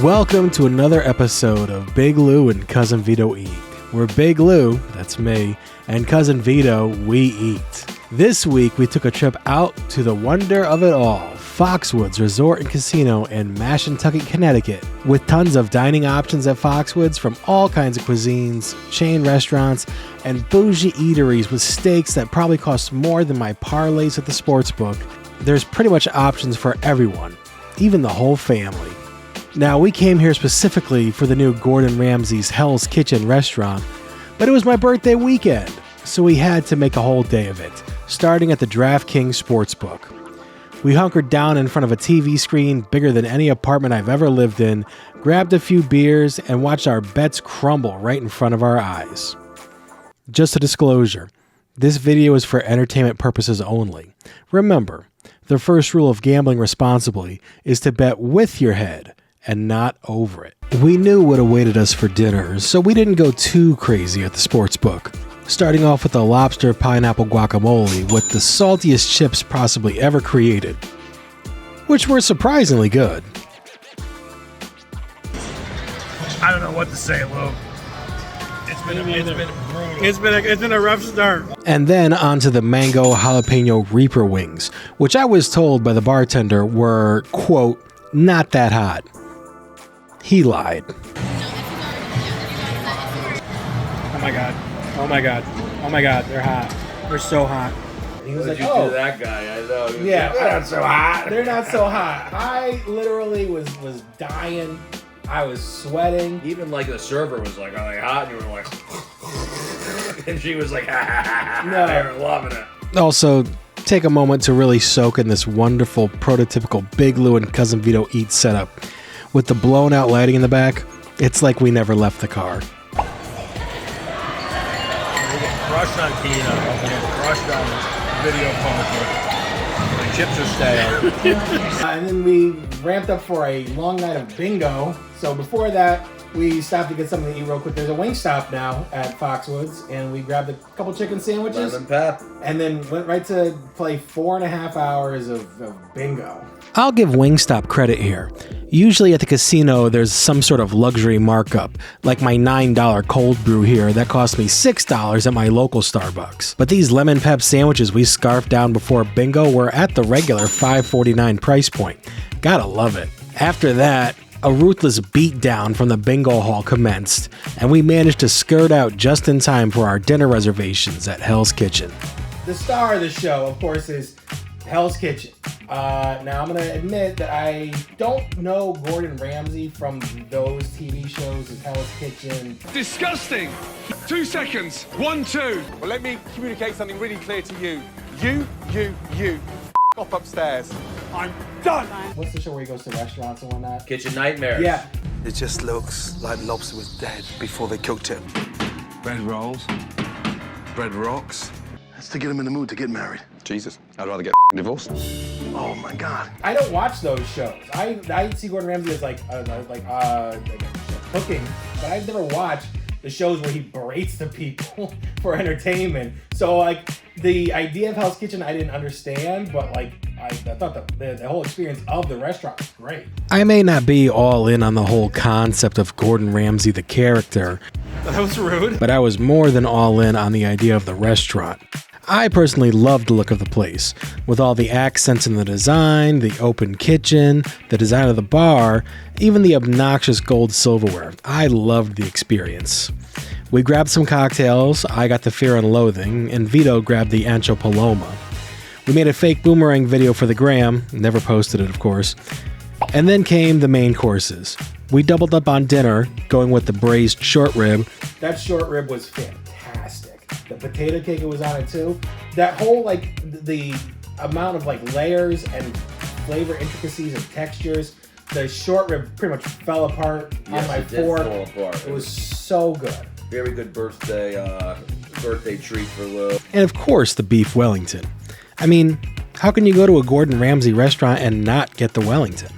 Welcome to another episode of Big Lou and Cousin Vito Eat, where Big Lou, that's me, and Cousin Vito, we eat. This week, we took a trip out to the wonder of it all, FOXWOODS Resort and Casino in Mashantucket, Connecticut, with tons of dining options at FOXWOODS from all kinds of cuisines, chain restaurants, and bougie eateries with steaks that probably cost more than my parlays at the sportsbook. There's pretty much options for everyone, even the whole family. Now, we came here specifically for the new Gordon Ramsay's Hell's Kitchen restaurant, but it was my birthday weekend, so we had to make a whole day of it, starting at the DraftKings Sportsbook. We hunkered down in front of a TV screen bigger than any apartment I've ever lived in, grabbed a few beers, and watched our bets crumble right in front of our eyes. Just a disclosure, this video is for entertainment purposes only. Remember, the first rule of gambling responsibly is to bet with your head and not over it. We knew what awaited us for dinner, so we didn't go too crazy at the sportsbook. Starting off with a lobster pineapple guacamole with the saltiest chips possibly ever created, which were surprisingly good. I don't know what to say, Lou. It's been a rough start. And then onto the mango jalapeno Reaper wings, which I was told by the bartender were, quote, not that hot. He lied. Oh my god. Oh my god. Oh my god. They're hot. They're so hot. He was like, oh, that guy. I know. Yeah, they're not so hot. They're not so hot. I literally was dying. I was sweating. Even like the server was like, are they hot? And you were like, and she was like, ha ha ha. No. They were loving it. Also, take a moment to really soak in this wonderful, prototypical Big Lou and Cousin Vito Eat setup. With the blown out lighting in the back, it's like we never left the car. We get crushed on peanut. We get crushed on video poker. The chips are stale. And then we ramped up for a long night of bingo. So before that, we stopped to get something to eat real quick. There's a wing stop now at FOXWOODS, and we grabbed a couple chicken sandwiches. Lemon pep. And then went right to play 4.5 hours of bingo. I'll give Wingstop credit here. Usually at the casino, there's some sort of luxury markup, like my $9 cold brew here that cost me $6 at my local Starbucks. But these lemon pep sandwiches we scarfed down before bingo were at the regular $5.49 price point. Gotta love it. After that, a ruthless beatdown from the bingo hall commenced, and we managed to skirt out just in time for our dinner reservations at Hell's Kitchen. The star of the show, of course, is Hell's Kitchen. Now, I'm going to admit that I don't know Gordon Ramsay from those TV shows as Hell's Kitchen. Disgusting! 2 seconds. 1, 2. Well, let me communicate something really clear to you. You. Off upstairs. I'm done! What's the show where he goes to restaurants and whatnot? Kitchen nightmares. Yeah. It just looks like lobster was dead before they cooked it. Bread rolls. Bread rocks. That's to get him in the mood to get married. Jesus, I'd rather get divorced. Oh my God. I don't watch those shows. I see Gordon Ramsay as like cooking, but I've never watched the shows where he berates the people for entertainment. So like the idea of Hell's Kitchen I didn't understand, but like I thought the whole experience of the restaurant was great. I may not be all in on the whole concept of Gordon Ramsay the character, That was rude. but I was more than all in on the idea of the restaurant. I personally loved the look of the place, with all the accents in the design, the open kitchen, the design of the bar, even the obnoxious gold silverware. I loved the experience. We grabbed some cocktails, I got the Fear and Loathing, and Vito grabbed the Ancho Paloma. We made a fake boomerang video for the gram, never posted it of course, and then came the main courses. We doubled up on dinner, going with the braised short rib. That short rib was fantastic. The potato cake was on it too. That whole like the amount of like layers and flavor intricacies and textures. The short rib pretty much fell apart on my fork. Fall apart. It was so good. Very good birthday treat for Lou. And of course, the beef Wellington. I mean, how can you go to a Gordon Ramsay restaurant and not get the Wellington?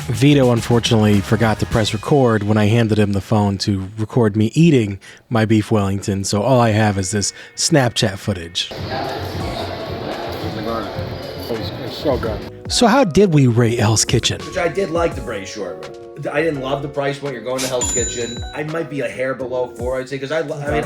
Vito unfortunately forgot to press record when I handed him the phone to record me eating my beef Wellington, so all I have is this Snapchat footage. It's so good. So how did we rate Hell's Kitchen? Which I did like the braised short rib. I didn't love the price point. You're going to Hell's Kitchen. I might be a hair below 4, I'd say, because I mean,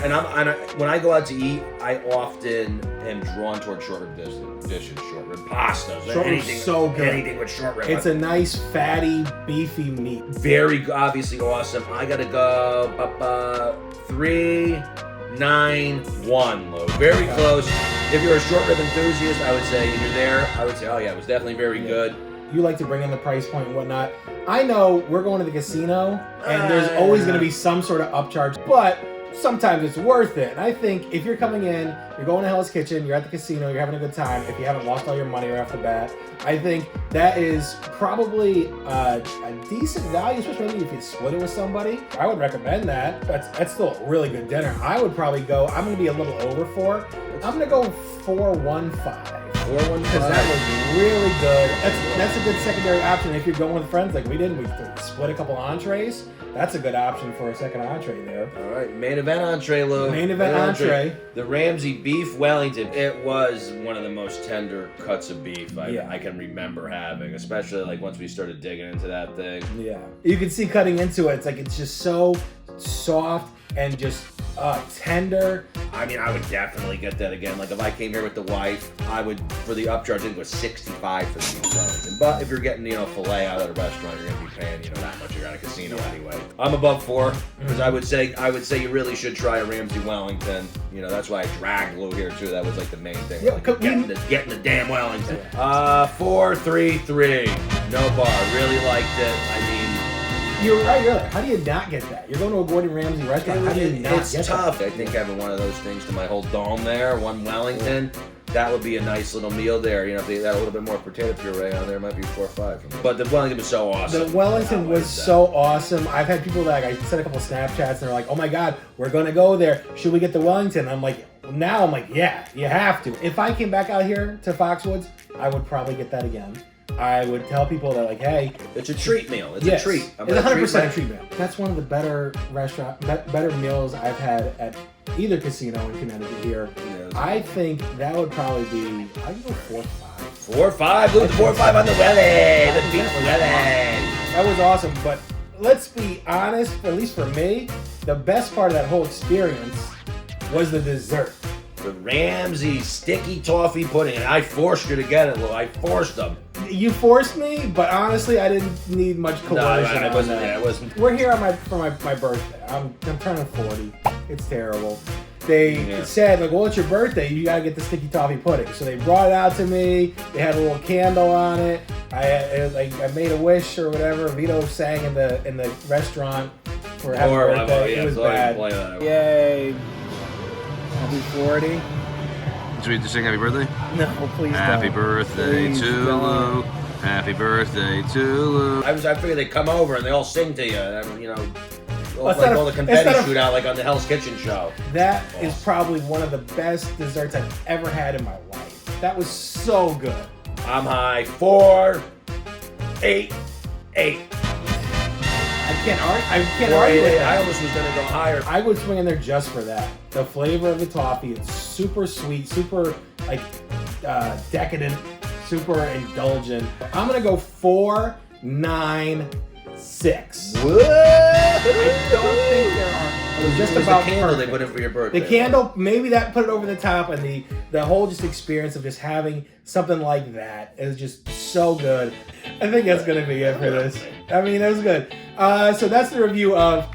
when I go out to eat, I often am drawn towards short rib dishes, short rib pastas, Short rib's so good. Anything with short rib. It's a nice, fatty, beefy meat. Very obviously awesome. I gotta go 3-9-1, Lou. Very close. If you're a short rib enthusiast, I would say, and you're there, I would say, oh yeah, it was definitely very good. You like to bring in the price point and whatnot. I know we're going to the casino, and there's always going to be some sort of upcharge, but sometimes it's worth it. And I think if you're coming in, you're going to Hell's Kitchen, you're at the casino, you're having a good time, if you haven't lost all your money right off the bat, I think that is probably a decent value, especially maybe if you split it with somebody. I would recommend that. That's still a really good dinner. I would probably go, I'm going to be a little over 4. I'm going to go 415. Because that was really good. That's a good secondary option if you're going with friends like we did. We split a couple entrees. That's a good option for a second entree there. All right, main event entree, Lou. Main event entree. The Ramsay beef Wellington. It was one of the most tender cuts of beef I can remember having, especially like once we started digging into that thing. Yeah, you can see cutting into it. It's just so soft and just tender. I mean, I would definitely get that again. Like if I came here with the wife, I would, for the upcharge, I think it was $65 for the beef Wellington. But if you're getting, filet out of the restaurant, you're gonna be paying, that much. You're at a casino anyway. I'm above 4 because I would say you really should try a Ramsay Wellington. That's why I dragged Lou here too. That was like the main thing. Yeah, like getting the damn Wellington. 4-3-3. No bar. Really liked it. I mean. You're right. How do you not get that? You're going to a Gordon Ramsay restaurant. How do you not get that? It's tough. I think having one of those things to my whole dome there, one Wellington, that would be a nice little meal there. If they had a little bit more potato puree on there, it might be 4 or 5 for me. But the Wellington was so awesome. The Wellington was so awesome. I've had people that I sent a couple Snapchats and they're like, "Oh my God, we're going to go there. Should we get the Wellington?" I'm like, yeah, you have to. If I came back out here to FOXWOODS, I would probably get that again. I would tell people that, like, hey, it's a treat meal. It's a treat. It's 100% a treat meal. That's one of the better better meals I've had at either casino in Connecticut here. I think that would probably be, I'd go 4-5. 4-5. Luke, 4-5 on the Welly. The beef Welly. That was awesome. But let's be honest, at least for me, the best part of that whole experience was the dessert. The Ramsay sticky toffee pudding, and I forced you to get it, Lou. I forced them. You forced me, but honestly, I didn't need much coercion. No, it wasn't. We're here for my birthday. I'm turning 40. It's terrible. They said, like, well, it's your birthday. You gotta get the sticky toffee pudding. So they brought it out to me. They had a little candle on it. I made a wish or whatever. Vito sang in the restaurant for happy birthday. It was bad. Yay. Happy 40. Did we just sing happy birthday? No, please Happy don't. birthday Please to don't. Lou. Happy birthday to Lou. I figured they'd come over and they all sing to you. All the confetti shoot out like on the Hell's Kitchen show. That is probably one of the best desserts I've ever had in my life. That was so good. I'm high. 4, 8, 8. I can't argue with that. I almost was going to go higher. I would swing in there just for that. The flavor of the toffee, it's super sweet, super decadent, super indulgent. I'm going to go 4, 9, 6. What? I don't think there are. It was just about the candle perfect. they put in for your birthday. The candle, maybe that put it over the top, and the whole just experience of just having something like that is just so good. I think that's going to be it for this. I mean, that was good. So that's the review of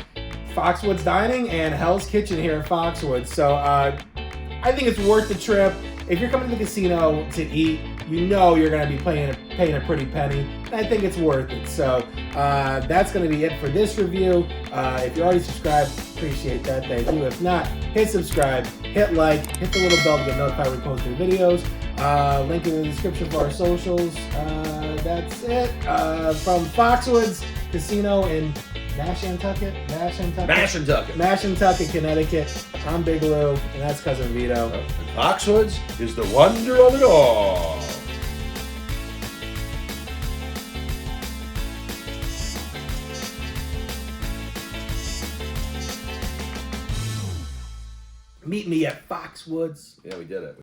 FOXWOODS Dining and Hell's Kitchen here at FOXWOODS. So I think it's worth the trip. If you're coming to the casino to eat, you're going to be paying a pretty penny. And I think it's worth it. So that's going to be it for this review. If you're already subscribed, appreciate that. Thank you. If not, hit subscribe, hit like, hit the little bell to get notified when we post new videos. Link in the description for our socials. That's it. From FOXWOODS Casino in Mashantucket, Connecticut. I'm Big Lou, and that's Cousin Vito. FOXWOODS is the wonder of it all. Meet me at FOXWOODS. Yeah, we did it.